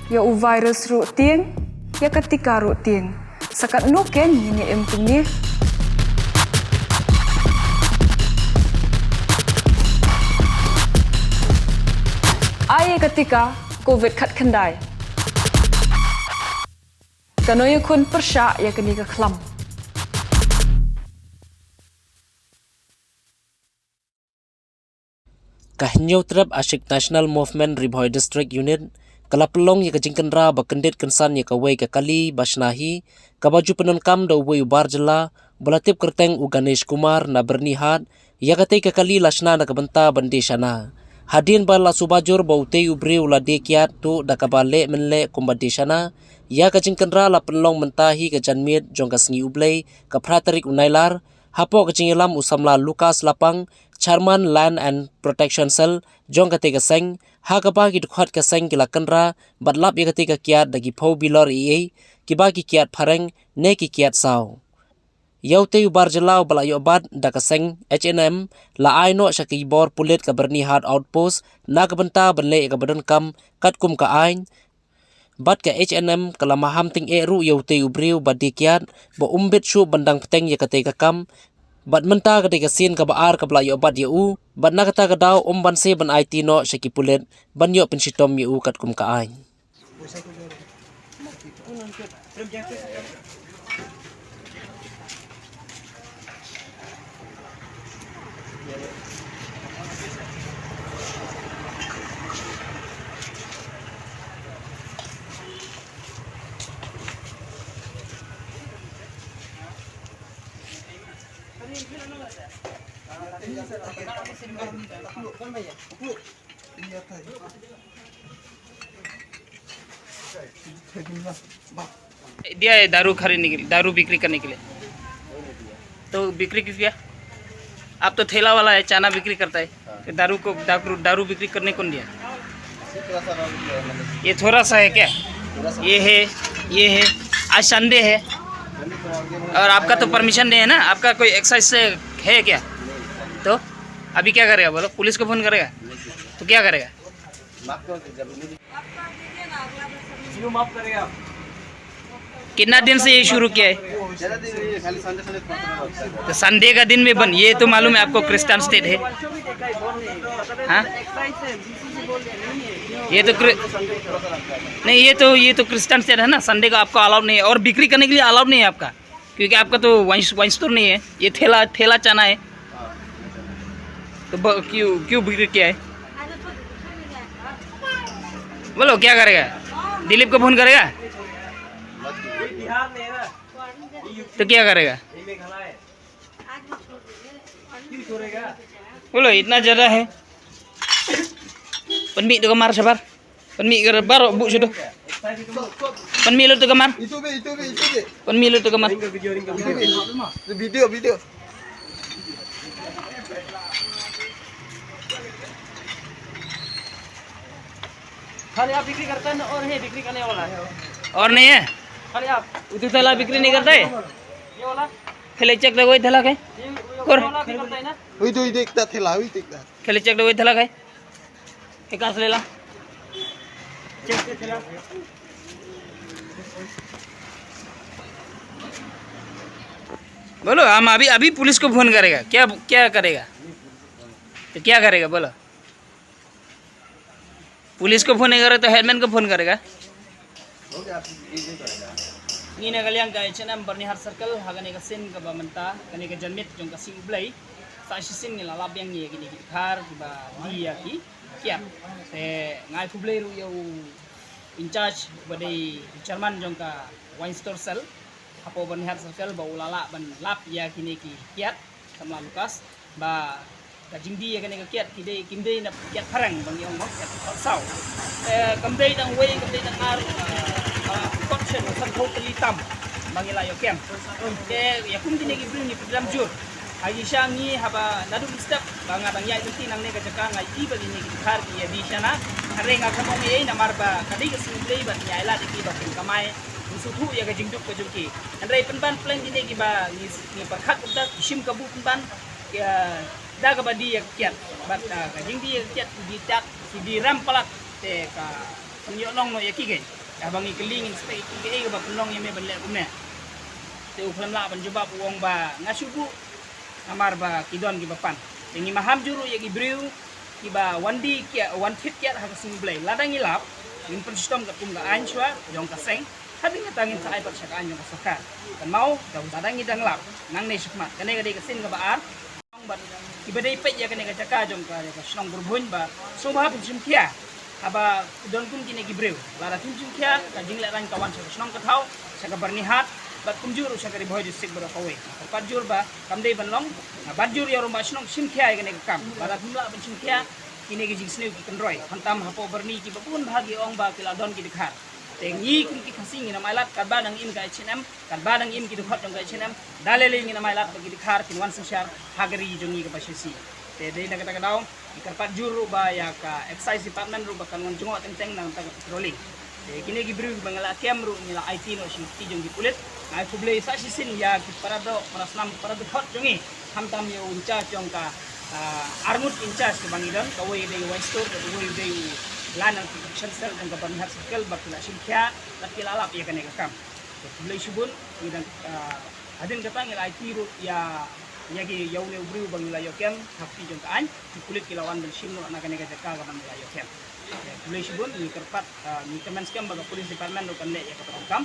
Ya u virus ru tieng, ya ketika ru tieng. Sakat nuken ini empungnya. Ai ketika COVID kat kendai. Kanoy kun persya ya kini ke kelam. Kahnyo trap asyik National Movement Ribhoy District Unit kalapelong ya kajingkan ra bakendit kensan ya kawai ke kali basnahi kabaju penenkam da uwe ubar jela belatip kerteng u Ganesh Kumar na bernihat ya katai ke kali lasna na kabenta bandi sana hadin bala subajur baute ubri ulade kiat tu da kabale menle kumbadi sana ya kajingkan ra la penlong mentahi ke janmit jong kasngi ublei ka pratarik unailar hapo kajingilam usamla Lukas Lapang Chairman Land and Protection Cell jong katika seng ha kapa ki dukhat ka seng kila kanra badlap ya katika kiat dagi pau bilor ie kiba ki kiat phareng ne ki kiat saw yaute ubar jelau bala yo bad da ka seng HNM la aino shaki bor pulit ka berni hard outpost na ka benta benle ka badan kam kat kum ka ain bat ka HNM kala maham ting eru yaute ubriu badikiat bo umbit shu bandang peteng ya katika kam bat menta ketika sin ka baar ka belayo bat yu bat na kata kadau ban se ban IT no shaki pulet ban yo pensitom yu kat kum ka ai दिया है दारू खरीदने के लिए, दारू बिक्री करने के लिए। तो बिक्री किस किया? आप तो ठेला वाला है, चाना बिक्री करता है। तो दारू बिक्री करने कौन दिया? ये थोड़ा सा है क्या? ये है। आज संडे है और आपका तो परमिशन नहीं है ना, आपका कोई एक्साइज से है क्या? तो अभी क्या करेगा बोलो? पुलिस को फोन करेगा तो क्या करेगा? माफ करेगा। कितना दिन से ये शुरू किया है? तो संडे का दिन में बंद। ये तो मालूम है आपको क्रिश्चियन स्टेट है। हाँ? ये तो क्रिश्चियन स्टेट है ना। संडे का आपको अलाउड नहीं है और बिक्री करने के लिए अलाउड नहीं है आपका, क्योंकि आपका तो वाइन स्टोर नहीं है। ये ठेला चाना है। तो क्यों बिक्री किया है? बोलो क्या करेगा? दिलीप को फोन करेगा तो क्या करेगा? बोलो इतना ज्यादा है। Penmi tu kamar sabar. Penmi ke baru bu situ. Penmi lu tu kamar. Itu be. Penmi lu tu kamar. Video. खाली आप बिक्री करते हैं और है बिक्री करने वाला है और नहीं है? खाली आप उधर थैला बिक्री नहीं करते? ये वाला खेले चेक दे वही थैला के और वही तो देखता थैला वही देखता खेले चेक दे वही थैला के एक आस ले ला चेक दे थैला। बोलो हम अभी पुलिस को फोन करेगा। क्या करेगा? तो क्या करेगा बोलो? पुलिस को फोन नहीं करे तो हेडमैन को फोन करेगा। Ini kalian ka H&M Bernihar Circle hagane ka sin ka bamanta kani ka janmit jong ka singlay sa sin ni lalab yang ni gini khar ba dia ki kia te ngai publay ru yo in charge badai chairman jong ka wine store cell hapo Bernihar Circle ba ulala ban lap ya kini ki kiat sama Lukas ba kajingdi ya kani ka kiat kimdei na kiat parang bang yong mo kiat saw kamdei dang way kamdei dang ar option san totally tam mangilayo kem ke ya kum dine gibring ni program jur haji shangi haba nadu step banga bang ya inti nang ne ka jaka ngai ti bagi ni khar ki ya di sana hare nga khamong ei na marba kadi ka singlei ban ya ila di ba kamai musutu ya ka jingduk ka juki andrai penban plan dine ki ba ni parkhat ukda shim ka bu penban ya daga ba di ya kiat bat ka jingdi ya kiat di tak di ram palak te ka nyolong no ya ki gen abang ikeling inspek ke ba penong yang me benle kumne te uklam la ban jubab wong ba ngasubu amar ba kidon gi bapan tengi maham juru ya gi brew ki ba wandi kia wan fit kia ha sing blai ladang ilap in persistom ka kum ga anchwa jong ka seng habi nga tangin sa ipat sa kanyo ka sakar kan mau daw ladang idang lap nang ne sukmat kane ga ka sin ga ba ar ban iba dai pet ya kane ga jaka jong ka snong burbun ba so ma pin kia aba don kum kini gi brew lara tim kia ka jing la rang kawan sa snong ka thau sa ka bernihat bat kumjur sa ka riboy district bro kawe patjur ba kamdei banlong badjur ya rumah snong sim kia ga ne ka kam bara kumla ban sim kia kini gi jing sneu ki kendroy hantam hapo berni ki bapun bahagi ong ba kila don ki dikhar tengi kum ki khasing ina mailat kad badang im ka H&M kad badang im ki dukhot jong ka H&M dalele ina mailat bagi dikhar kin wan semsyar hagari jongi ka pasisi te dei na kata daw ikarpat juru ba ya ka excise department ru ba kan wan jongo teng nang taga patrolling te kini gi bru bangala kem ru nila IT no si ti jong gi pulit na kublei sa sisin ya ki parado parasnam parado khot jongi hamtam yo uncha jong ka armut incas ke bangidon kawai dei westor kawai dei lanang production cell dan kabarnihat circle bakila simkya lakila alap ya kane kakam kublei subun idan adin kata ngil IT ru ya yagi yaune ubri bangila yokem hapi jong kaan kulit kilawan dan simno anak kane jaka ka bangila yokem kublei subun ni kerpat ni kemenskam baga police department ru kan le ya kapakam